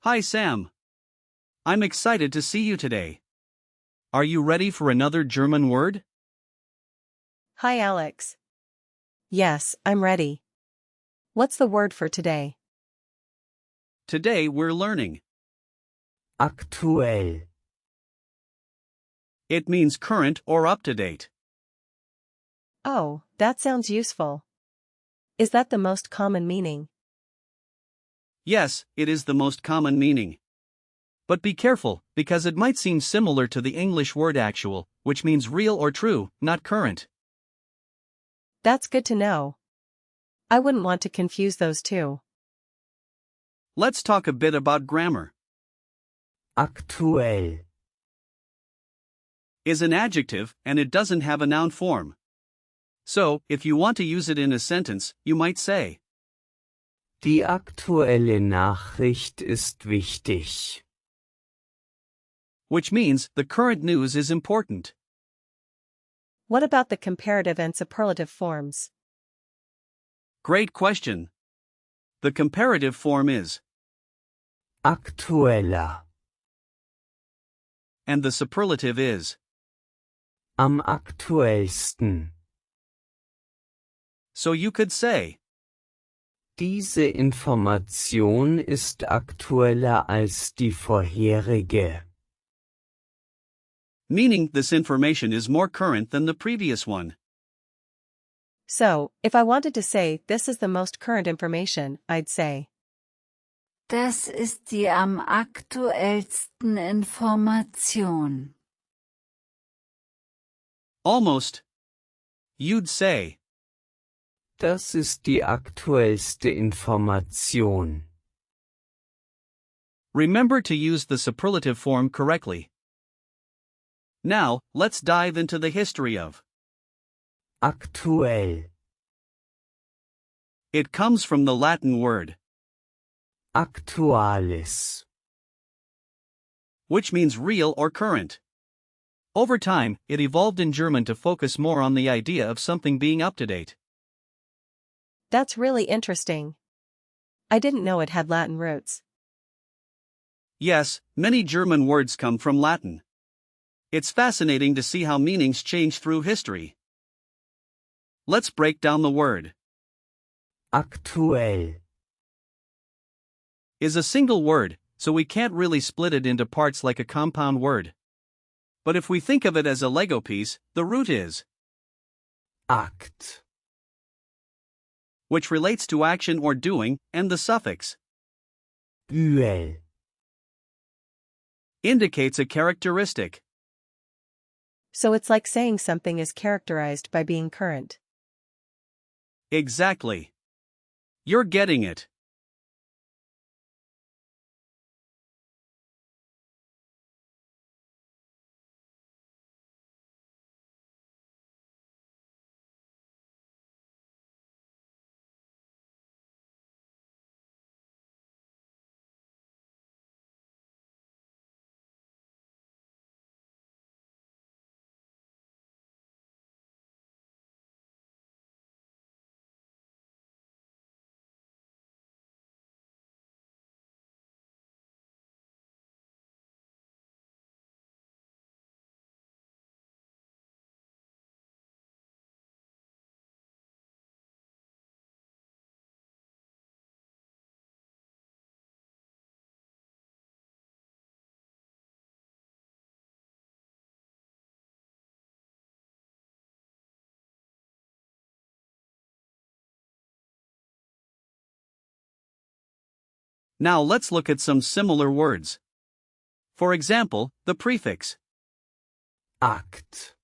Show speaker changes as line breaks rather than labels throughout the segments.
Hi Sam. I'm excited to see you today. Are you ready for another German word?
Hi Alex. Yes, I'm ready. What's the word for today?
Today we're learning.
Aktuell.
It means current or up to date.
Oh, that sounds useful. Is that the most common meaning?
Yes, it is the most common meaning. But be careful, because it might seem similar to the English word actual, which means real or true, not current.
That's good to know. I wouldn't want to confuse those two.
Let's talk a bit about grammar.
Aktuell.
Is an adjective, and it doesn't have a noun form. So, if you want to use it in a sentence, you might say,
Die aktuelle Nachricht ist wichtig.
which means the current news is important.
What about the comparative and superlative forms?
Great question. The comparative form is,
Aktueller.
and the superlative is.
Am aktuellsten.
So you could say,
Diese Information ist aktueller als die vorherige.
meaning this information is more current than the previous one.
So, if I wanted to say this is the most current information, I'd say,
Das ist die am aktuellsten Information.
Almost. You'd say,
Das ist die aktuellste Information.
remember to use the superlative form correctly. Now, let's dive into the history of.
Aktuell.
It comes from the Latin word,
Aktualis.
which means real or current. Over time, it evolved in German to focus more on the idea of something being up to date.
that's really interesting. I didn't know it had Latin roots.
Yes, many German words come from Latin. It's fascinating to see how meanings change through history. Let's break down the word.
Aktuell.
Is a single word, so we can't really split it into parts like a compound word. But if we think of it as a Lego piece, the root is,
Akt.
which relates to action or doing, and the suffix
Uel.
indicates a characteristic.
So it's like saying something is characterized by being current.
Exactly. You're getting it. Now let's look at some similar words. For example, the prefix
Akt.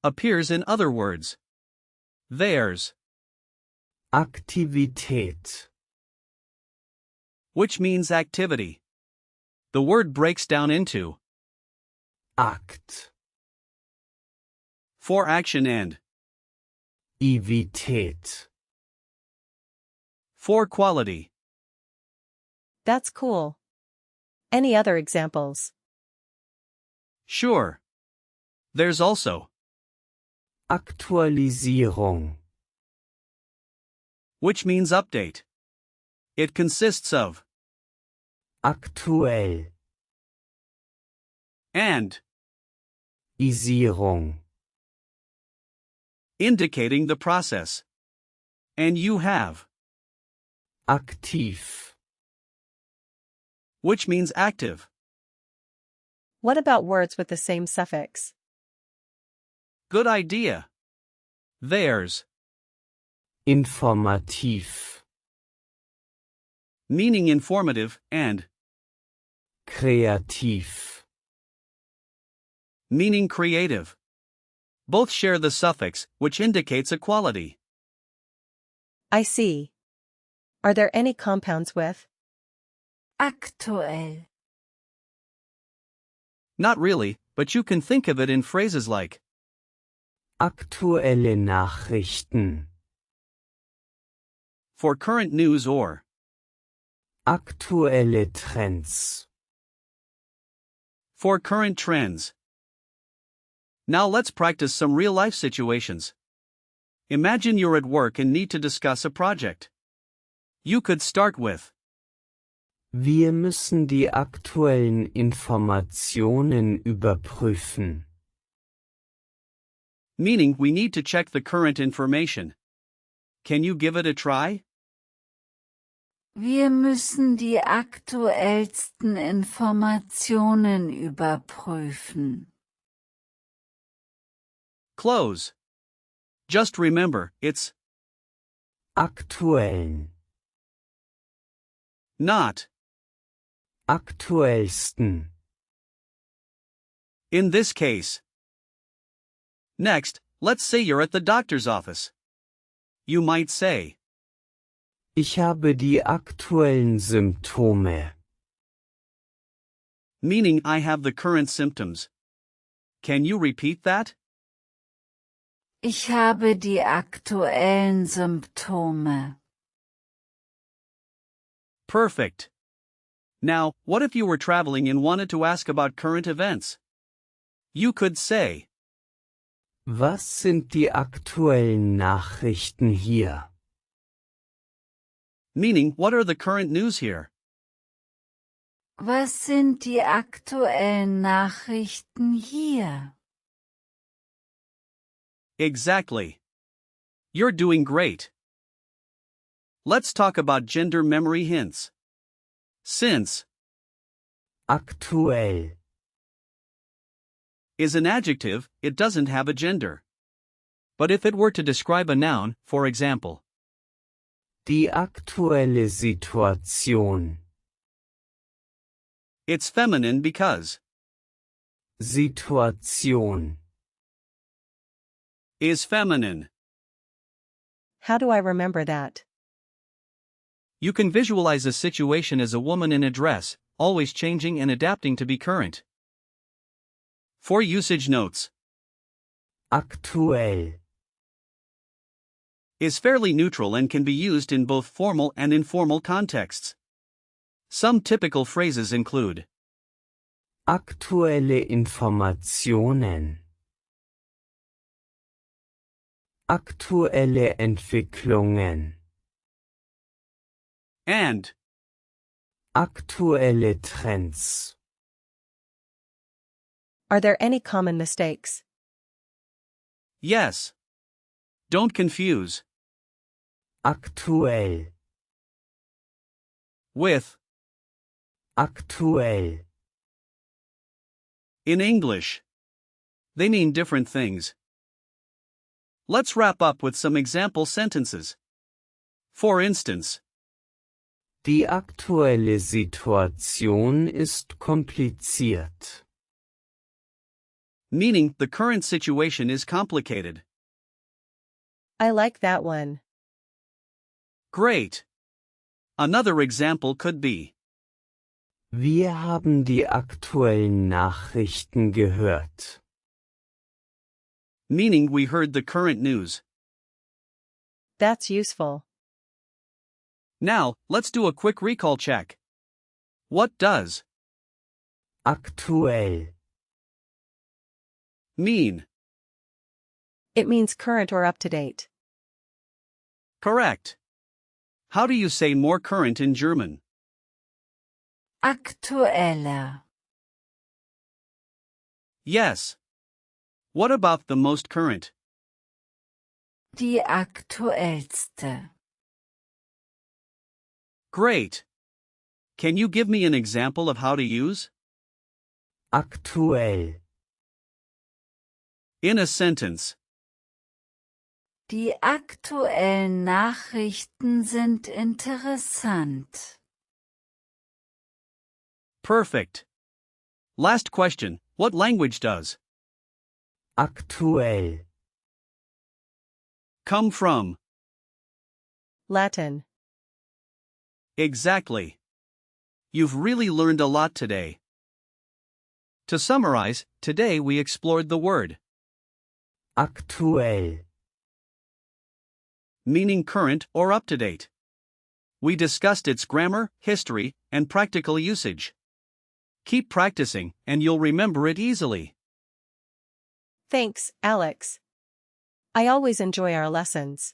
appears in other words. Theirs,
Aktivität.
which means activity. The word breaks down into
Akt.
for action and
Ivität.
for quality.
That's cool. Any other examples?
Sure. There's also
Aktualisierung.
which means update. It consists of
aktuell,
and,
Isierung,
indicating the process. And you have,
aktiv,
which means active.
What about words with the same suffix?
Good idea. There's,
informativ,
meaning informative, and,
kreativ,
meaning creative. Both share the suffix, which indicates a quality.
I see. Are there any compounds with?
aktuell,
Not really, but you can think of it in phrases like,
aktuelle Nachrichten,
for current news, or,
aktuelle Trends,
for current trends. Now let's practice some real-life situations. Imagine you're at work and need to discuss a project. You could start with,
wir müssen die aktuellen Informationen überprüfen.
meaning we need to check the current information. Can you give it a try?
Wir müssen die aktuellsten Informationen überprüfen.
Close. Just remember, it's
Aktuellen,
not.
aktuellsten,
In this case. Next, let's say you're at the doctor's office. You might say,
ich habe die aktuellen Symptome.
meaning I have the current symptoms. Can you repeat that?
Ich habe die aktuellen Symptome.
Perfect. Now, what if you were traveling and wanted to ask about current events? You could say,
Was sind die aktuellen Nachrichten hier?
meaning what are the current news here?
Was sind die aktuellen Nachrichten hier?
Exactly. You're doing great. Let's talk about gender memory hints. Since
Aktuell,
is an adjective, it doesn't have a gender. But if it were to describe a noun, for example,
die aktuelle Situation,
it's feminine because
Situation,
is feminine.
How do I remember that?
You can visualize a situation as a woman in a dress, always changing and adapting to be current. For usage notes,
aktuell,
is fairly neutral and can be used in both formal and informal contexts. Some typical phrases include
aktuelle Informationen, aktuelle Entwicklungen,
and,
aktuelle Trends,
Are there any common mistakes?
yes. Don't confuse
aktuell,
with
aktuell,
in English. They mean different things. Let's wrap up with some example sentences. For instance,
die aktuelle Situation ist kompliziert.
meaning the current situation is complicated.
I like that one.
Great. Another example could be,
Wir haben die aktuellen Nachrichten gehört.
meaning we heard the current news.
That's useful.
Now, let's do a quick recall check. What does
Aktuell,
mean?
It means current or up to date.
Correct. How do you say more current in German?
aktuelle,
Yes. What about the most current?
die aktuellste,
Great. Can you give me an example of how to use?
aktuell,
In a sentence.
die aktuellen Nachrichten sind interessant.
Perfect. Last question. What language does
aktuell,
come from?
Latin.
Exactly. You've really learned a lot today. To summarize, today we explored the word,
aktuell,
meaning current or up to date. We discussed its grammar, history, and practical usage. Keep practicing, and you'll remember it easily.
Thanks, Alex. I always enjoy our lessons.